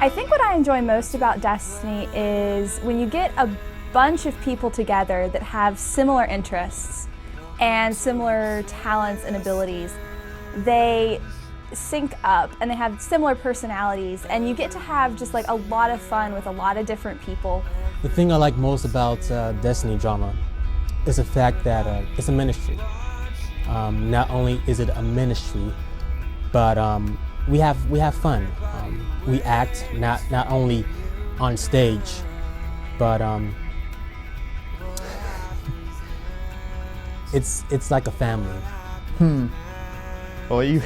I think what I enjoy most about Destiny is when you get a bunch of people together that have similar interests and similar talents and abilities. They sync up and they have similar personalities, and you get to have just like a lot of fun with a lot of different people. The thing I like most about Destiny Drama is the fact that it's a ministry. Not only is it a ministry, but we have fun. We act not only on stage, but it's like a family. Well, you're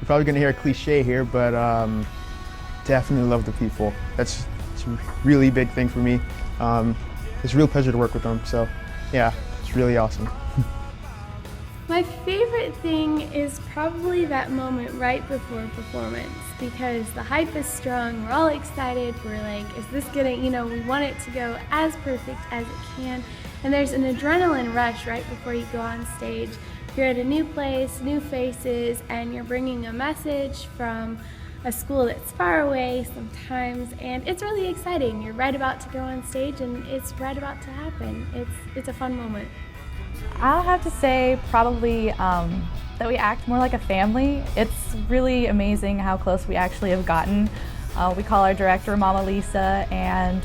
probably gonna hear a cliche here, but definitely love the people. It's a really big thing for me. It's a real pleasure to work with them. So, yeah, it's really awesome. My favorite thing is probably that moment right before performance, because the hype is strong, we're all excited, we're like, is this gonna, we want it to go as perfect as it can, and there's an adrenaline rush right before you go on stage. You're at a new place, new faces, and you're bringing a message from a school that's far away sometimes, and it's really exciting. You're right about to go on stage and it's right about to happen. It's a fun moment. I'll have to say probably that we act more like a family. It's really amazing how close we actually have gotten. We call our director Mama Lisa, and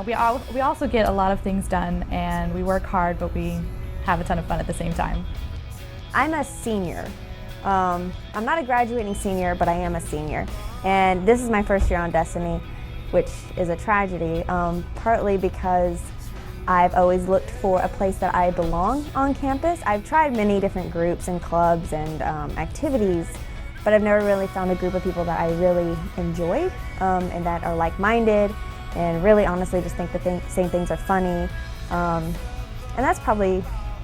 we also get a lot of things done, and we work hard, but we have a ton of fun at the same time. I'm a senior. I'm not a graduating senior, but I am a senior. And this is my first year on Destiny, which is a tragedy, partly because I've always looked for a place that I belong on campus. I've tried many different groups and clubs and activities, but I've never really found a group of people that I really enjoy and that are like-minded and really honestly just think the same things are funny. And that's probably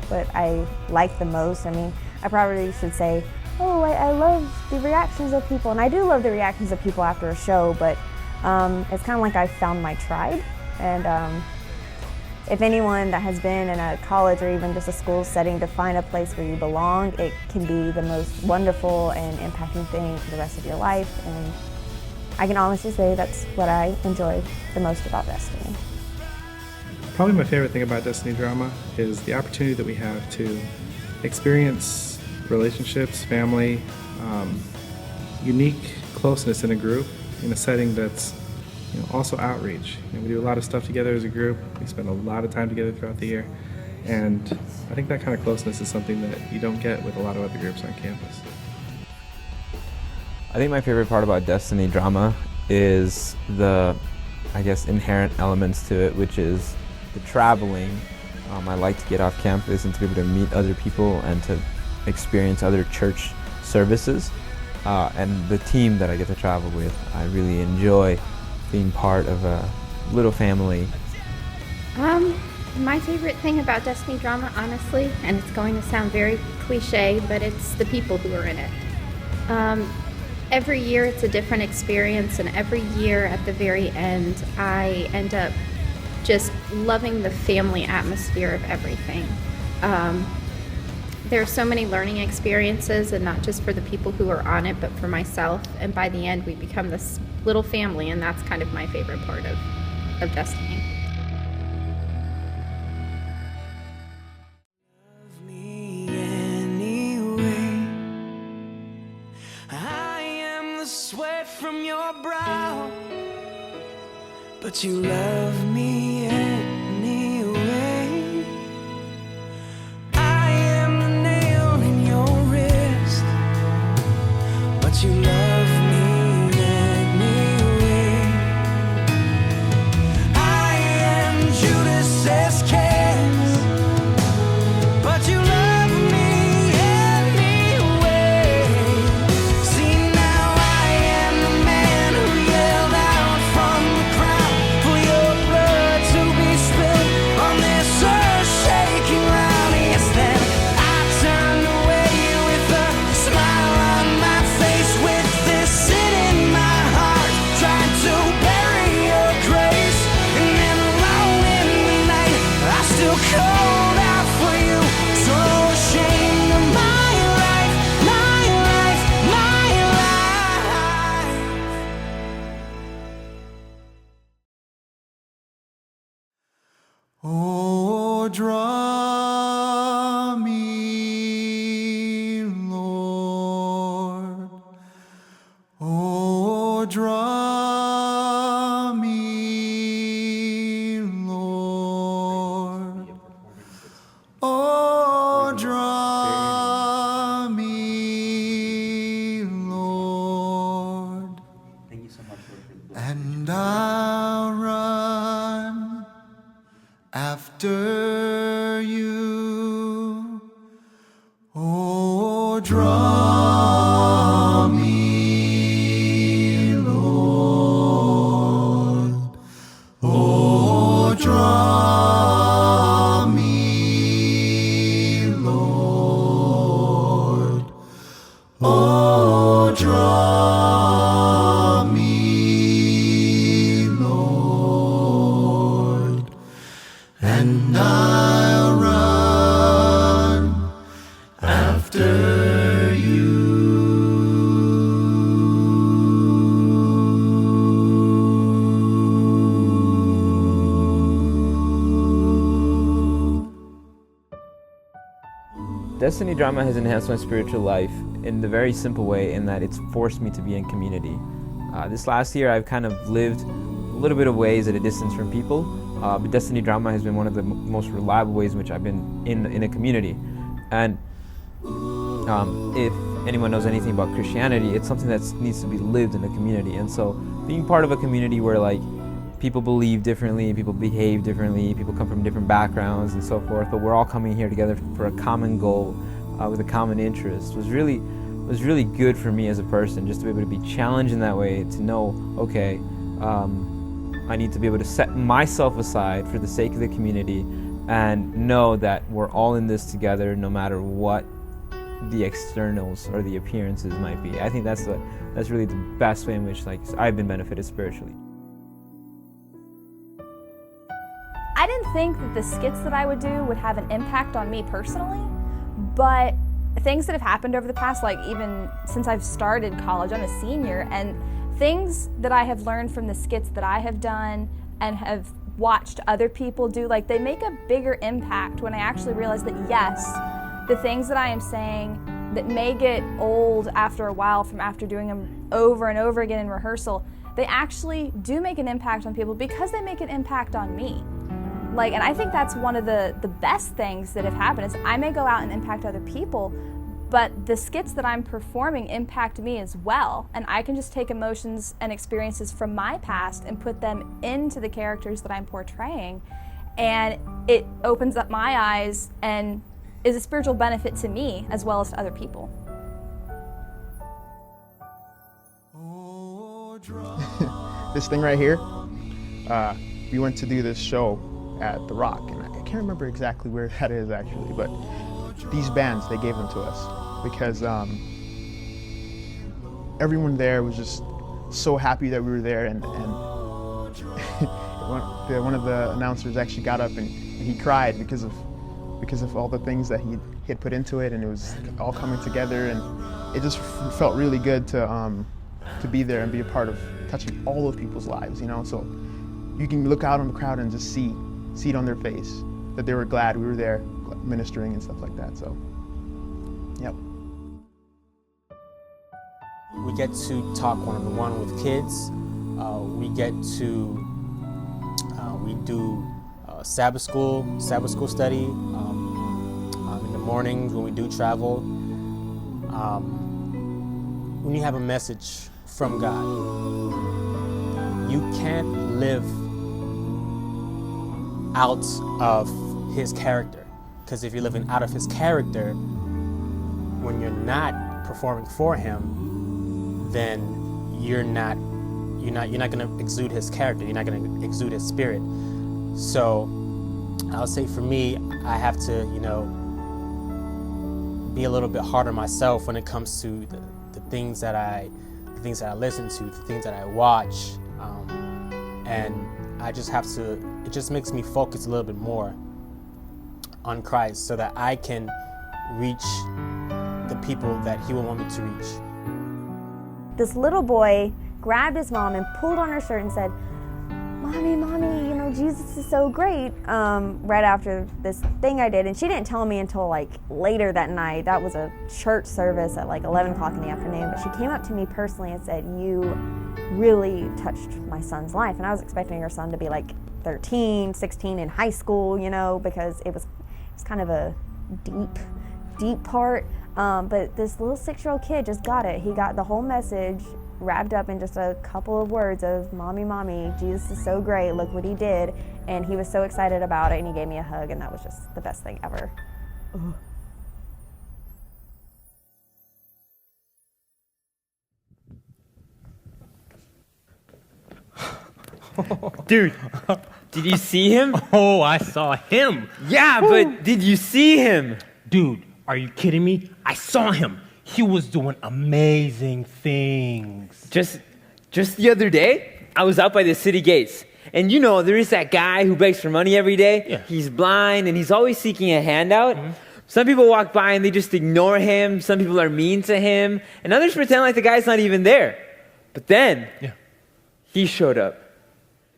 what I like the most. I mean, I probably should say, oh, I love the reactions of people, and I do love the reactions of people after a show, but it's kind of like I've found my tribe. And if anyone that has been in a college or even just a school setting to find a place where you belong, it can be the most wonderful and impacting thing for the rest of your life. And I can honestly say that's what I enjoy the most about Destiny. Probably my favorite thing about Destiny Drama is the opportunity that we have to experience relationships, family, unique closeness in a group in a setting that's also outreach. We do a lot of stuff together as a group. We spend a lot of time together throughout the year, and I think that kind of closeness is something that you don't get with a lot of other groups on campus. I think my favorite part about Destiny Drama is the, inherent elements to it, which is the traveling. I like to get off campus and to be able to meet other people and to experience other church services. And the team that I get to travel with, I really enjoy being part of a little family. My favorite thing about Destiny Drama, honestly, and it's going to sound very cliche, but it's the people who are in it. Every year it's a different experience, and every year at the very end I end up just loving the family atmosphere of everything. There are so many learning experiences, and not just for the people who are on it, but for myself, and by the end we become this little family, and that's kind of my favorite part of Destiny. Love me anyway. I am the sweat from your brow, but you love me anyway. I am the nail in your wrist, but you love me anyway. I am Judas Iscariot, but you love me anyway. See, now I am the man who yelled out from the crowd for your blood after you. Oh, draw me, Lord. Oh, draw me, Lord. Oh, draw me, Lord. And I'll run after you. Destiny Drama has enhanced my spiritual life in the very simple way in that it's forced me to be in community. This last year I've kind of lived a little bit of ways at a distance from people, but Destiny Drama has been one of the most reliable ways in which I've been in a community. And if anyone knows anything about Christianity, it's something that needs to be lived in a community. And so being part of a community where like people believe differently, people behave differently, people come from different backgrounds and so forth, but we're all coming here together for a common goal with a common interest was really good for me as a person, just to be able to be challenged in that way, to know, okay, I need to be able to set myself aside for the sake of the community and know that we're all in this together no matter what the externals or the appearances might be. I think that's really the best way in which like I've been benefited spiritually. I didn't think that the skits that I would do would have an impact on me personally, but things that have happened over the past, like even since I've started college, I'm a senior, and things that I have learned from the skits that I have done and have watched other people do, like they make a bigger impact when I actually realize that yes, the things that I am saying that may get old after a while from after doing them over and over again in rehearsal, they actually do make an impact on people because they make an impact on me. Like, and I think that's one of the best things that have happened is I may go out and impact other people, but the skits that I'm performing impact me as well. And I can just take emotions and experiences from my past and put them into the characters that I'm portraying. And it opens up my eyes and is a spiritual benefit to me as well as to other people. This thing right here, we went to do this show at The Rock, and I can't remember exactly where that is actually, but these bands, they gave them to us because everyone there was just so happy that we were there, and one of the announcers actually got up and he cried because of all the things that he had put into it, and it was all coming together, and it just felt really good to be there and be a part of touching all of people's lives, you know. So you can look out on the crowd and just see it on their face that they were glad we were there ministering and stuff like that. So, yep. We get to talk one-on-one with kids. We do Sabbath school study in the mornings when we do travel. When you have a message from God, you can't live out of His character, because if you're living out of His character when you're not performing for Him, then you're not going to exude His character. You're not going to exude His spirit. So I'll say for me, I have to, be a little bit harder on myself when it comes to the things that I listen to, the things that I watch, and I just have to. It just makes me focus a little bit more on Christ so that I can reach the people that He will want me to reach. This little boy grabbed his mom and pulled on her shirt and said, "Mommy, Jesus is so great," right after this thing I did. And she didn't tell me until like later that night. That was a church service at like 11 o'clock in the afternoon. But she came up to me personally and said, "You really touched my son's life." And I was expecting her son to be like 13, 16 in high school, because it was kind of a deep part. But this little 6-year-old kid just got it. He got the whole message wrapped up in just a couple of words of, "Mommy, mommy, Jesus is so great, look what he did." And he was so excited about it, and he gave me a hug, and that was just the best thing ever. Ugh. Dude, did you see him? Oh, I saw him. Yeah, but did you see him? Dude, are you kidding me? I saw him. He was doing amazing things. Just the other day, I was out by the city gates. And you know, there is that guy who begs for money every day. Yeah. He's blind and he's always seeking a handout. Mm-hmm. Some people walk by and they just ignore him. Some people are mean to him. And others pretend like the guy's not even there. But then, he showed up.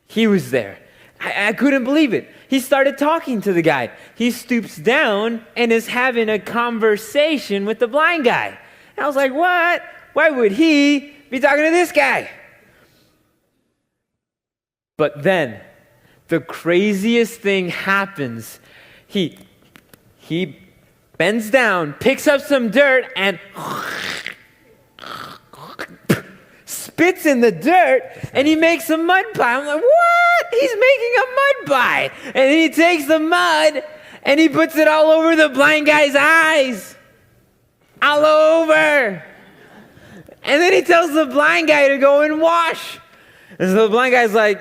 He was there. I couldn't believe it. He started talking to the guy. He stoops down and is having a conversation with the blind guy. And I was like, what? Why would he be talking to this guy? But then, the craziest thing happens. He bends down, picks up some dirt, and spits in the dirt, and he makes a mud pie. I'm like, what? He's making a mud pie. And then he takes the mud, and he puts it all over the blind guy's eyes. All over. And then he tells the blind guy to go and wash. And so the blind guy's like,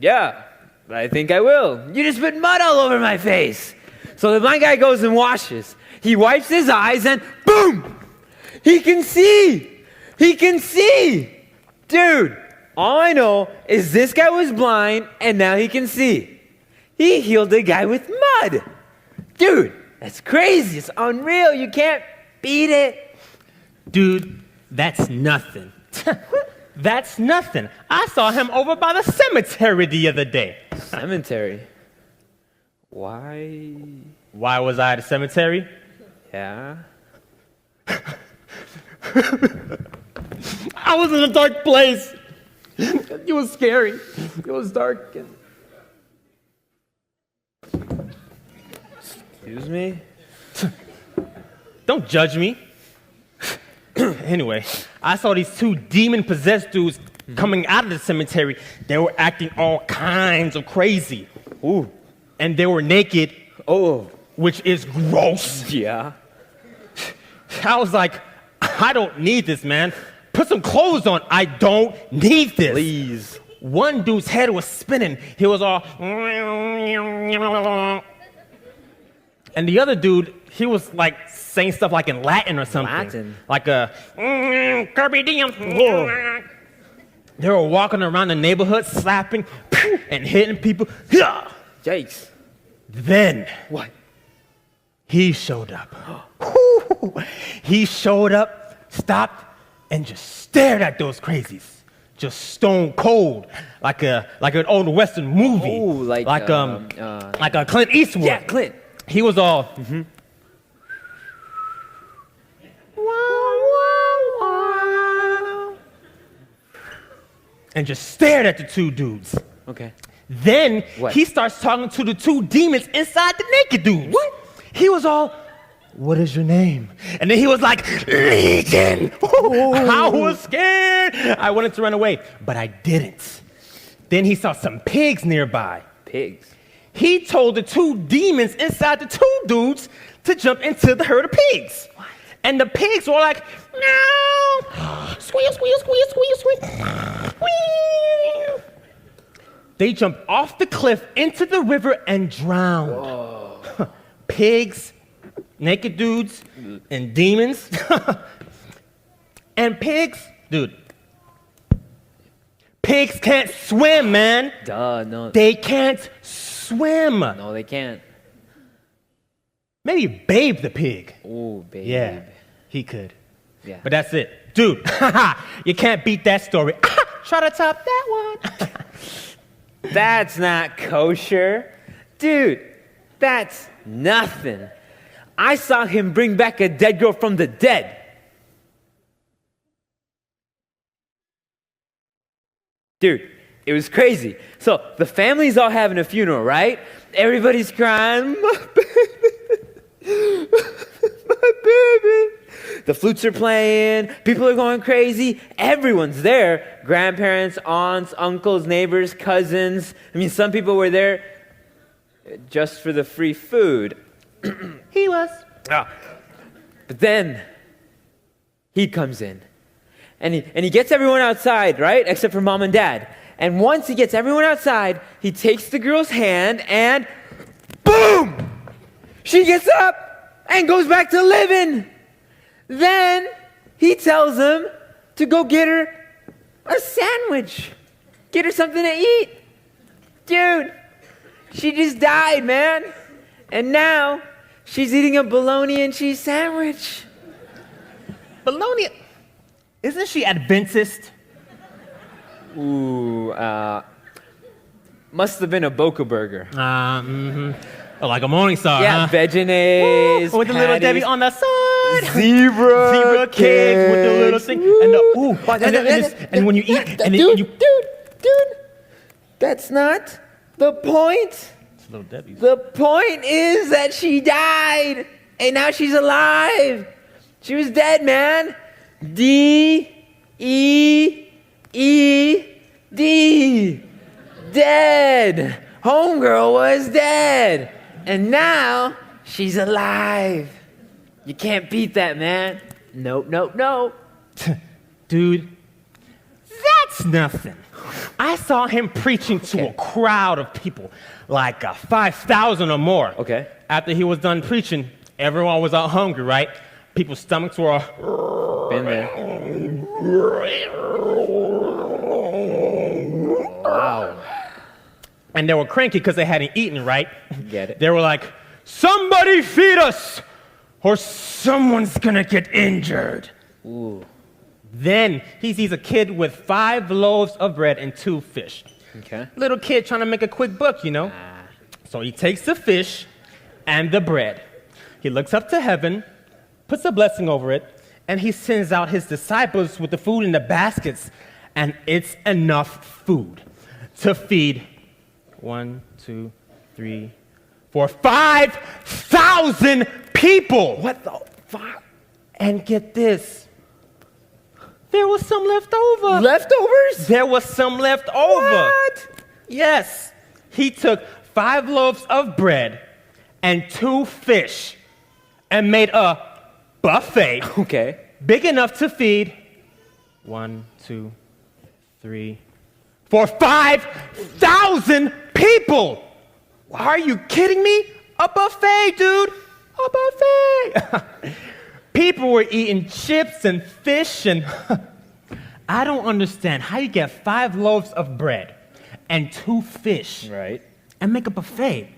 yeah, I think I will. You just put mud all over my face. So the blind guy goes and washes. He wipes his eyes, and boom! He can see. He can see. Dude, all I know is this guy was blind and now he can see. He healed a guy with mud. Dude, that's crazy. It's unreal. You can't beat it. Dude, that's nothing. That's nothing. I saw him over by the cemetery the other day. Cemetery? Why? Why was I at the cemetery? Yeah. I was in a dark place. It was scary. It was dark. Excuse me? Don't judge me. Anyway, I saw these two demon-possessed dudes coming out of the cemetery. They were acting all kinds of crazy. Ooh. And they were naked. Oh. Which is gross. Yeah. I was like, I don't need this, man. Put some clothes on. I don't need this. Please. One dude's head was spinning. He was all... And the other dude, he was like saying stuff like in Latin or something. Latin? Like a... Kirby Diem. They were walking around the neighborhood, slapping and hitting people. Yikes. Then... What? He showed up. He showed up, stopped, and just stared at those crazies. Just stone cold, like an old Western movie. Oh, like a Clint Eastwood. Yeah, Clint. He was all. And just stared at the two dudes. Okay. Then What? he starts talking to the two demons inside the naked dudes. What? He was all, what is your name? And then he was like, Legion. I was scared. I wanted to run away, but I didn't. Then he saw some pigs nearby. Pigs? He told the two demons inside the two dudes to jump into the herd of pigs. What? And the pigs were like, meow, squeal, squeal, squeal, squeal, squeal. Squeal. They jumped off the cliff into the river and drowned. Whoa. Pigs, naked dudes, and demons. And pigs, dude. Pigs can't swim, man. Duh, no. They can't swim. No, they can't. Maybe Babe the pig. Oh, babe. Yeah, he could. Yeah. But that's it. Dude, you can't beat that story. Try to top that one. That's not kosher. Dude, that's nothing. I saw him bring back a dead girl from the dead. Dude, it was crazy. So the family's all having a funeral, right? Everybody's crying, my baby, my baby. The flutes are playing. People are going crazy. Everyone's there. Grandparents, aunts, uncles, neighbors, cousins. I mean, some people were there just for the free food. He was. Ah. But then he comes in. And he gets everyone outside, right? Except for mom and dad. And once he gets everyone outside, he takes the girl's hand and boom! She gets up and goes back to living. Then he tells him to go get her a sandwich. Get her something to eat. Dude, she just died, man. And now she's eating a bologna and cheese sandwich. Bologna? Isn't she Adventist? Ooh, must have been a Boca burger. Oh, like a Morning Star, Yeah, huh? veggies, With the little patties. Debbie on the side. Zebra cakes with the little thing. And and when you eat, and then dude, you... dude, that's not the point. It's little Debbie's. The point is that she died, and now she's alive. She was dead, man. D-E-E-D. Dead. Homegirl was dead. And now she's alive. You can't beat that, man. Nope. Dude, that's nothing. I saw him preaching to a crowd of people, like 5,000 or more. Okay. After he was done preaching, everyone was out hungry, right? People's stomachs were... Been there. Wow. And they were cranky because they hadn't eaten, right? Get it. They were like, somebody feed us, or someone's gonna get injured. Ooh. Then he sees a kid with 5 loaves of bread and 2 fish. Okay. Little kid trying to make a quick buck, you know? So he takes the fish and the bread. He looks up to heaven, puts a blessing over it, and he sends out his disciples with the food in the baskets, and it's enough food to feed 1, 2, 3, 4, 5,000 people. What the fuck? And get this. There was some left over. Leftovers? There was some left over. What? Yes. He took 5 loaves of bread and 2 fish and made a buffet. Okay. Big enough to feed 1, 2, 3, 4, 5,000 people. Are you kidding me? A buffet, dude. A buffet. People were eating chips and fish and I don't understand how you get 5 loaves of bread and 2 fish Right. and make a buffet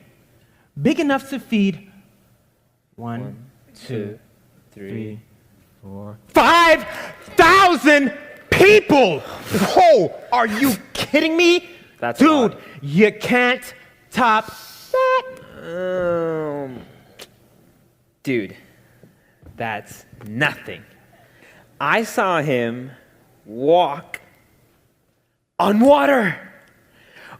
big enough to feed 1, 2, 3, 4, 5,000 people. Oh, are you kidding me? That's a Dude, lot. you can't top that. Dude, that's nothing. I saw him walk on water.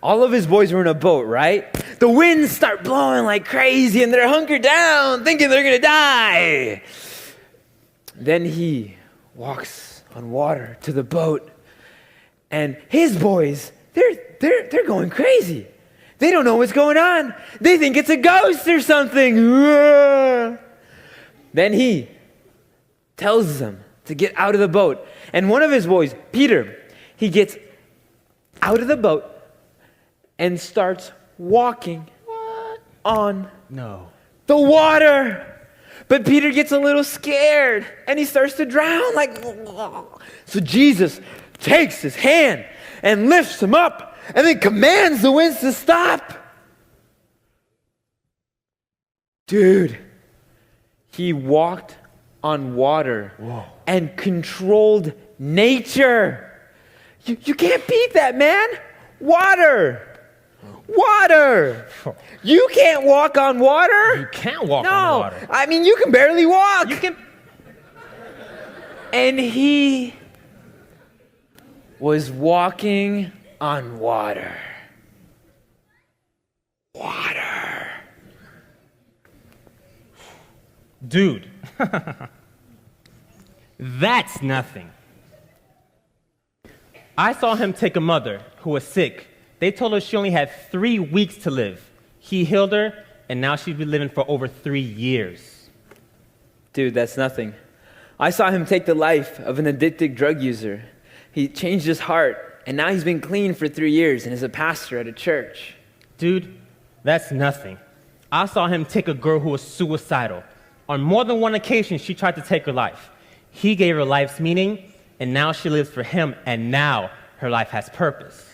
All of his boys were in a boat, right? The winds start blowing like crazy and they're hunkered down thinking they're gonna die. Then he walks on water to the boat and his boys, they're going crazy. They don't know what's going on. They think it's a ghost or something. Then he tells them to get out of the boat. And one of his boys, Peter, he gets out of the boat and starts walking on the water. But Peter gets a little scared and he starts to drown. So Jesus takes his hand and lifts him up and then commands the winds to stop. Dude, he walked on water and controlled nature. You can't beat that, man. Water. You can't walk on water. You can't walk on water. I mean, you can barely walk. You can. And he was walking on water. Dude, That's nothing. I saw him take a mother who was sick. They told her she only had 3 weeks to live. He healed her, and now she's been living for over 3 years. Dude, that's nothing. I saw him take the life of an addicted drug user. He changed his heart, and now he's been clean for 3 years and is a pastor at a church. Dude, that's nothing. I saw him take a girl who was suicidal. On more than one occasion, she tried to take her life. He gave her life's meaning, and now she lives for him, and now her life has purpose.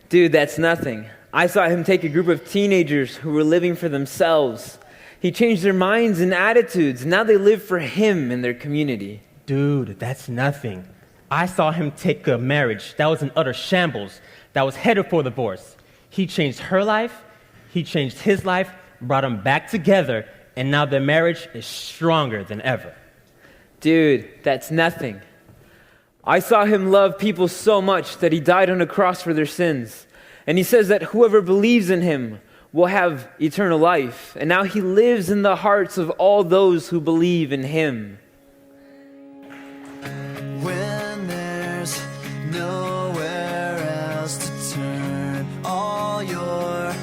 Dude, that's nothing. I saw him take a group of teenagers who were living for themselves. He changed their minds and attitudes, and now they live for him and their community. Dude, that's nothing. I saw him take a marriage that was in utter shambles, that was headed for divorce. He changed her life, he changed his life, brought them back together, and now their marriage is stronger than ever. Dude, that's nothing. I saw him love people so much that he died on a cross for their sins. And he says that whoever believes in him will have eternal life. And now he lives in the hearts of all those who believe in him. When there's nowhere else to turn, all your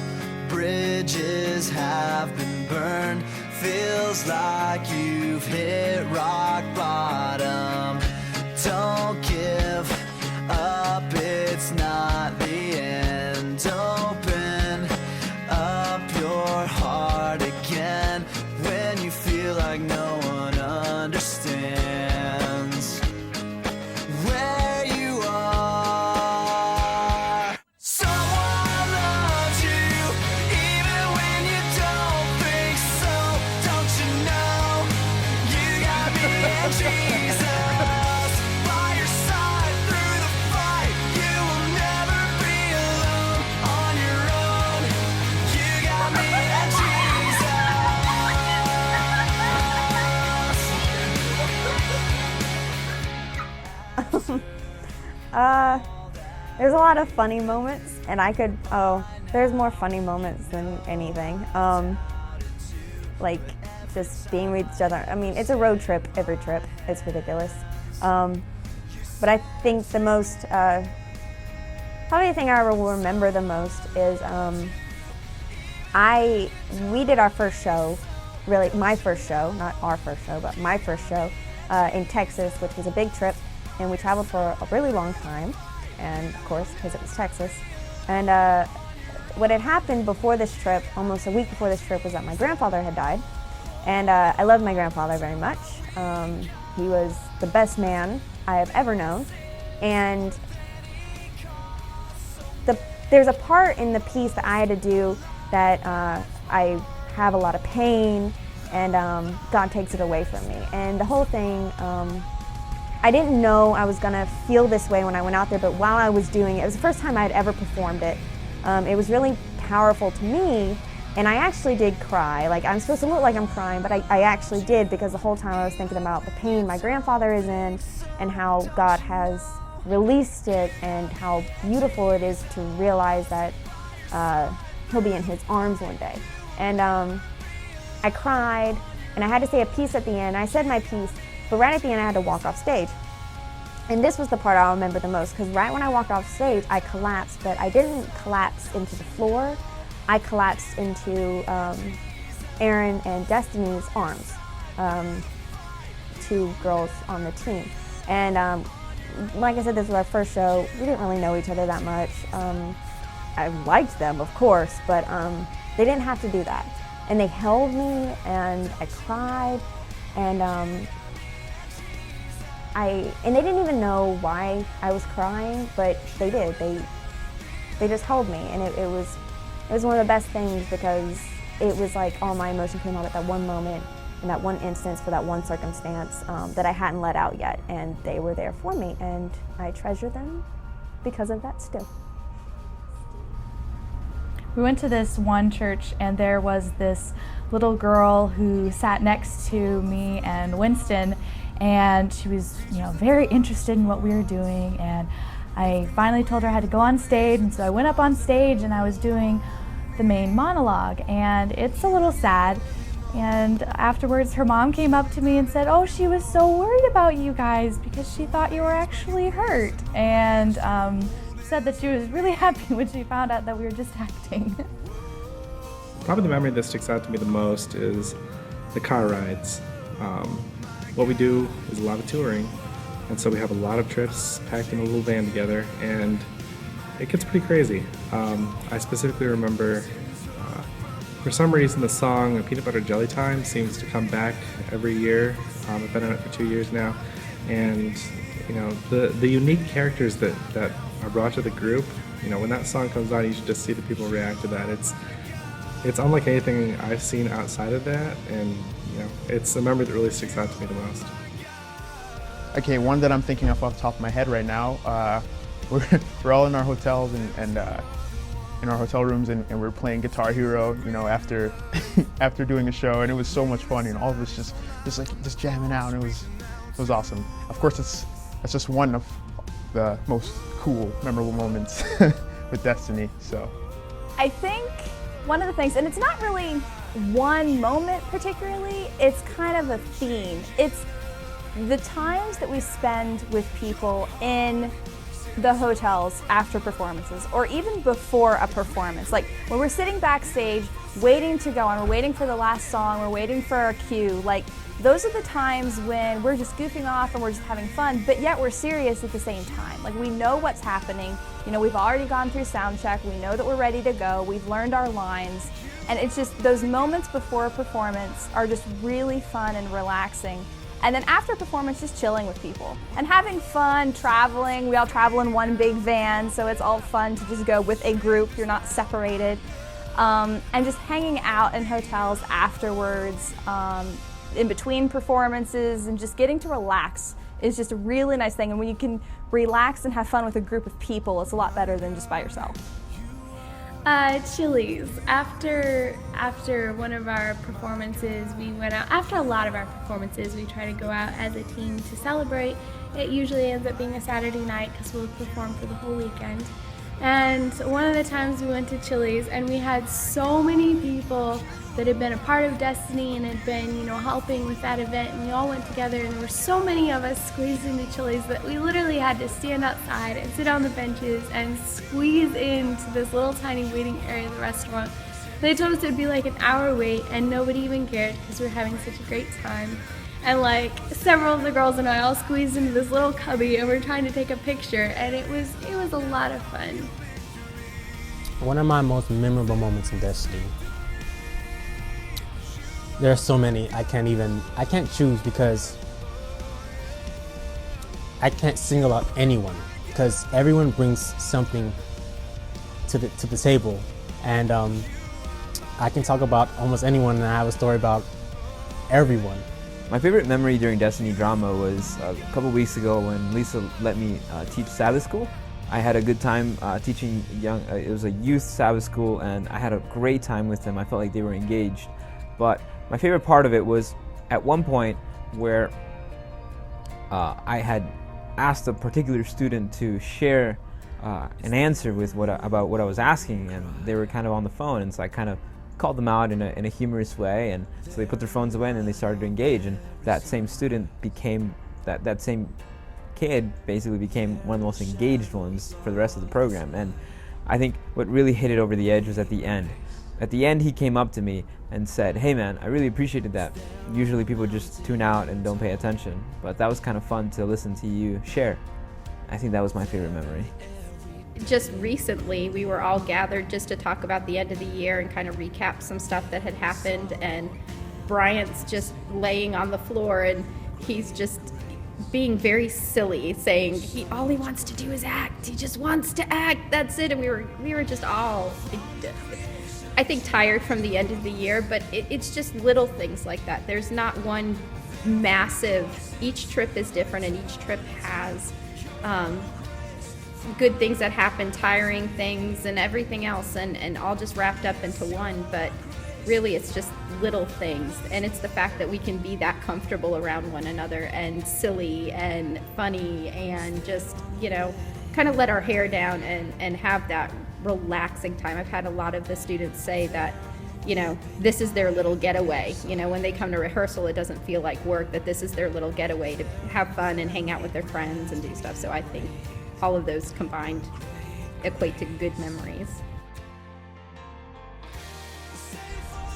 bridges have been burned. Feels like you've hit rock bottom. Don't give up, it's not the end. Open up your heart again when you feel like no one understands where you are. Someone loves you even when you don't think so. Don't you know you got me and Jesus by your side through the fight. You will never be alone on your own. You got me and Jesus. There's a lot of funny moments, and there's more funny moments than anything. Like just being with each other. I mean, it's a road trip, every trip. It's ridiculous. But I think the most, probably the thing I will remember the most is we did our first show, really my first show, not our first show, but my first show in Texas, which was a big trip. And we traveled for a really long time, and of course, because it was Texas. And what had happened before this trip, almost a week before this trip, was that my grandfather had died. And I loved my grandfather very much. He was the best man I have ever known. And there's a part in the piece that I had to do that I have a lot of pain, and God takes it away from me. And the whole thing, I didn't know I was gonna feel this way when I went out there, but while I was doing it, it was the first time I had ever performed it. It was really powerful to me, and I actually did cry. Like, I'm supposed to look like I'm crying, but I actually did, because the whole time I was thinking about the pain my grandfather is in and how God has released it and how beautiful it is to realize that he'll be in his arms one day. And I cried, and I had to say a piece at the end. I said my piece, but right at the end I had to walk off stage. And this was the part I'll remember the most, because right when I walked off stage, I collapsed, but I didn't collapse into the floor. I collapsed into Aaron and Destiny's arms, 2 girls on the team. And like I said, this was our first show. We didn't really know each other that much. I liked them, of course, but they didn't have to do that. And they held me, and I cried, and they didn't even know why I was crying, but they did. They just held me, and it was one of the best things, because it was like all my emotion came out at that one moment, in that one instance, for that one circumstance that I hadn't let out yet, and they were there for me, and I treasure them because of that still. We went to this one church, and there was this little girl who sat next to me and Winston, and she was, very interested in what we were doing, and I finally told her I had to go on stage, and so I went up on stage and I was doing the main monologue, and it's a little sad, And afterwards, her mom came up to me and said, oh, she was so worried about you guys because she thought you were actually hurt. And said that she was really happy when she found out that we were just acting. Probably the memory that sticks out to me the most is the car rides. What we do is a lot of touring, and so we have a lot of trips packed in a little van together, and it gets pretty crazy. I specifically remember, for some reason, the song Peanut Butter Jelly Time seems to come back every year. I've been on it for 2 years now, and you know, the unique characters that are brought to the group, you know, when that song comes on, you should just see the people react to that. It's unlike anything I've seen outside of that, and you know, it's a memory that really sticks out to me the most. Okay, one that I'm thinking of off the top of my head right now, we're all in our hotels and in our hotel rooms, and we're playing Guitar Hero, you know, after after doing a show, and it was so much fun, and all of us just jamming out, and it was awesome. Of course, that's just one of the most cool, memorable moments with Destiny. So I think one of the things, and it's not really one moment particularly, it's kind of a theme. It's the times that we spend with people in the hotels after performances, or even before a performance. Like when we're sitting backstage waiting to go on, we're waiting for the last song, we're waiting for our cue, like those are the times when we're just goofing off and we're just having fun, but yet we're serious at the same time. Like we know what's happening, you know, we've already gone through sound check, we know that we're ready to go, we've learned our lines, and it's just those moments before a performance are just really fun and relaxing. And then after performance, just chilling with people and having fun, traveling. We all travel in one big van, so it's all fun to just go with a group, you're not separated. And just hanging out in hotels afterwards, in between performances, and just getting to relax is just a really nice thing. And when you can relax and have fun with a group of people, it's a lot better than just by yourself. Chili's. After one of our performances, we went out. After a lot of our performances, we try to go out as a team to celebrate. It usually ends up being a Saturday night because we'll perform for the whole weekend. And one of the times we went to Chili's, and we had so many people that had been a part of Destiny and had been, you know, helping with that event, and we all went together, and there were so many of us squeezed into Chili's that we literally had to stand outside and sit on the benches and squeeze into this little tiny waiting area of the restaurant. They told us it'd be like an hour wait, and nobody even cared because we were having such a great time. And like several of the girls and I all squeezed into this little cubby, and we're trying to take a picture, and it was a lot of fun. One of my most memorable moments in Destiny. There are so many, I can't choose because I can't single out anyone because everyone brings something to the table, and I can talk about almost anyone, and I have a story about everyone. My favorite memory during Destiny Drama was a couple weeks ago when Lisa let me teach Sabbath school. I had a good time teaching young, it was a youth Sabbath school, and I had a great time with them. I felt like they were engaged. But my favorite part of it was at one point where I had asked a particular student to share an answer with about what I was asking, and they were kind of on the phone, and so I kind of called them out in a humorous way, and so they put their phones away and then they started to engage, and that same student became, that same kid basically became one of the most engaged ones for the rest of the program. And I think what really hit it over the edge was at the end. At the end, he came up to me and said, "Hey man, I really appreciated that. Usually people just tune out and don't pay attention, but that was kind of fun to listen to you share." I think that was my favorite memory. Just recently, we were all gathered just to talk about the end of the year and kind of recap some stuff that had happened, and Bryant's just laying on the floor and he's just being very silly, saying all he wants to do is act. He just wants to act. That's it. And we were just all, I think, tired from the end of the year, but it's just little things like that. There's not one massive, each trip is different, and each trip has good things that happen, tiring things, and everything else, and all just wrapped up into one. But really, it's just little things, and it's the fact that we can be that comfortable around one another and silly and funny and just, kind of let our hair down and have that relaxing time. I've had a lot of the students say that you know, this is their little getaway. You know, when they come to rehearsal, it doesn't feel like work, that this is their little getaway to have fun and hang out with their friends and do stuff. So I think all of those combined equate to good memories.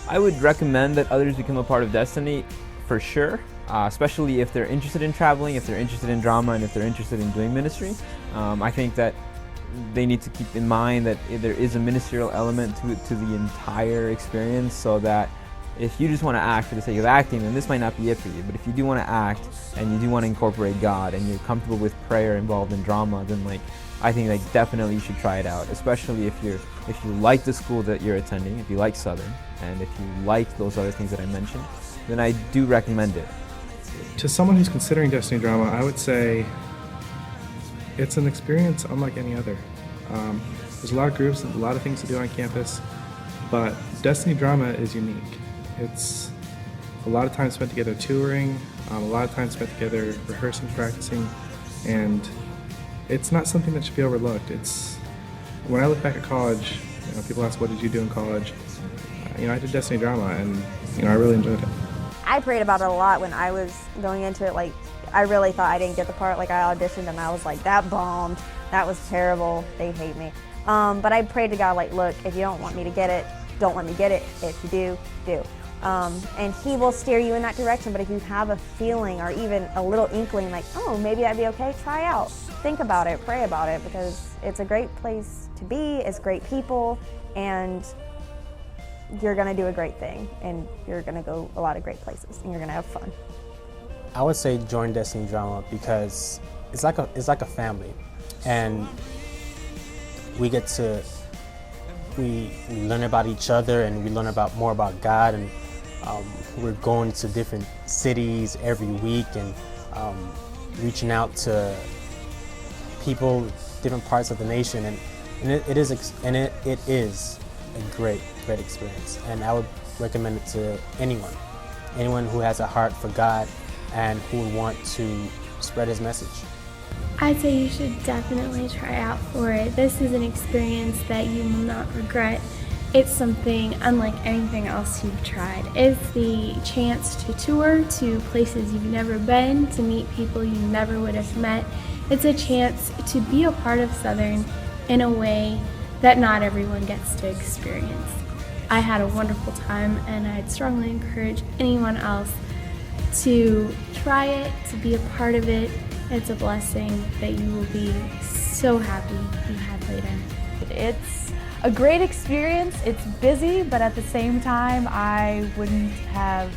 I would recommend that others become a part of Destiny for sure, especially if they're interested in traveling, if they're interested in drama, and if they're interested in doing ministry. I think that they need to keep in mind that there is a ministerial element to the entire experience, so that if you just want to act for the sake of acting, then this might not be it for you. But if you do want to act and you do want to incorporate God and you're comfortable with prayer involved in drama, then I think definitely you should try it out, especially if you like the school that you're attending, if you like Southern, and if you like those other things that I mentioned, then I do recommend it. To someone who's considering Destiny Drama, I would say it's an experience unlike any other. There's a lot of groups and a lot of things to do on campus, but Destiny Drama is unique. It's a lot of time spent together touring, a lot of time spent together rehearsing, practicing, and it's not something that should be overlooked. When I look back at college, people ask, what did you do in college? I did Destiny Drama, and I really enjoyed it. I prayed about it a lot when I was going into it. I really thought I didn't get the part. I auditioned and I was like, that bombed. That was terrible. They hate me. But I prayed to God, look, if you don't want me to get it, don't let me get it. If you do, do. And He will steer you in that direction. But if you have a feeling or even a little inkling oh, maybe that'd be okay, try out. Think about it, pray about it, because it's a great place to be, it's great people, and you're gonna do a great thing, and you're gonna go a lot of great places, and you're gonna have fun. I would say join Destiny Drama because it's like a family, and we learn about each other, and we learn more about God, and we're going to different cities every week and reaching out to people, different parts of the nation, and it is a great experience, and I would recommend it to anyone who has a heart for God and who would want to spread His message. I'd say you should definitely try out for it. This is an experience that you will not regret. It's something unlike anything else you've tried. It's the chance to tour to places you've never been, to meet people you never would have met. It's a chance to be a part of Southern in a way that not everyone gets to experience. I had a wonderful time, and I'd strongly encourage anyone else to try it, to be a part of it. It's a blessing that you will be so happy you had later. It's a great experience. It's busy, but at the same time, I wouldn't have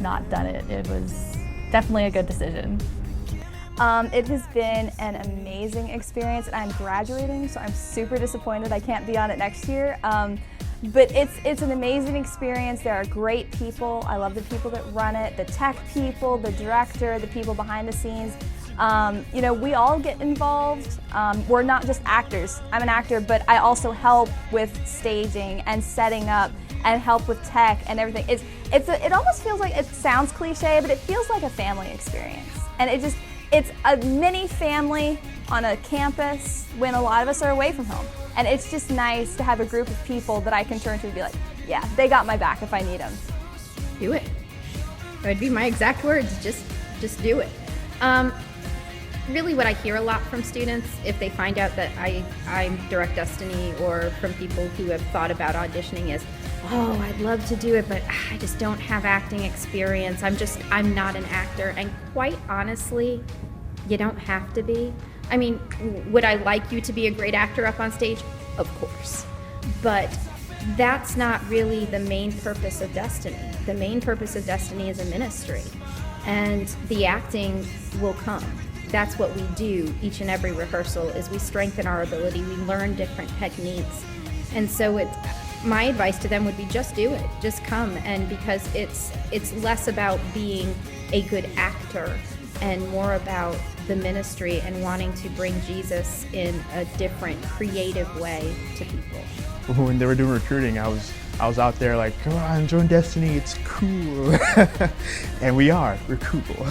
not done it. It was definitely a good decision. It has been an amazing experience, and I'm graduating, so I'm super disappointed I can't be on it next year. But it's an amazing experience. There are great people. I love the people that run it, the tech people, the director, the people behind the scenes. We all get involved. We're not just actors. I'm an actor, but I also help with staging and setting up and help with tech and everything. It almost feels like, it sounds cliche, but it feels like a family experience. And it's a mini family on a campus when a lot of us are away from home. And it's just nice to have a group of people that I can turn to and be like, yeah, they got my back if I need them. Do it. That would be my exact words, just do it. Really what I hear a lot from students, if they find out that I'm Direct Destiny, or from people who have thought about auditioning, is, oh, I'd love to do it, but I just don't have acting experience. I'm not an actor. And quite honestly, you don't have to be. I mean, would I like you to be a great actor up on stage? Of course. But that's not really the main purpose of Destiny. The main purpose of Destiny is a ministry, and the acting will come. That's what we do each and every rehearsal, is we strengthen our ability, we learn different techniques. And so my advice to them would be, just do it, just come. And because it's less about being a good actor and more about the ministry and wanting to bring Jesus in a different, creative way to people. When they were doing recruiting, I was out there like, come on, join Destiny, it's cool. And we're cool.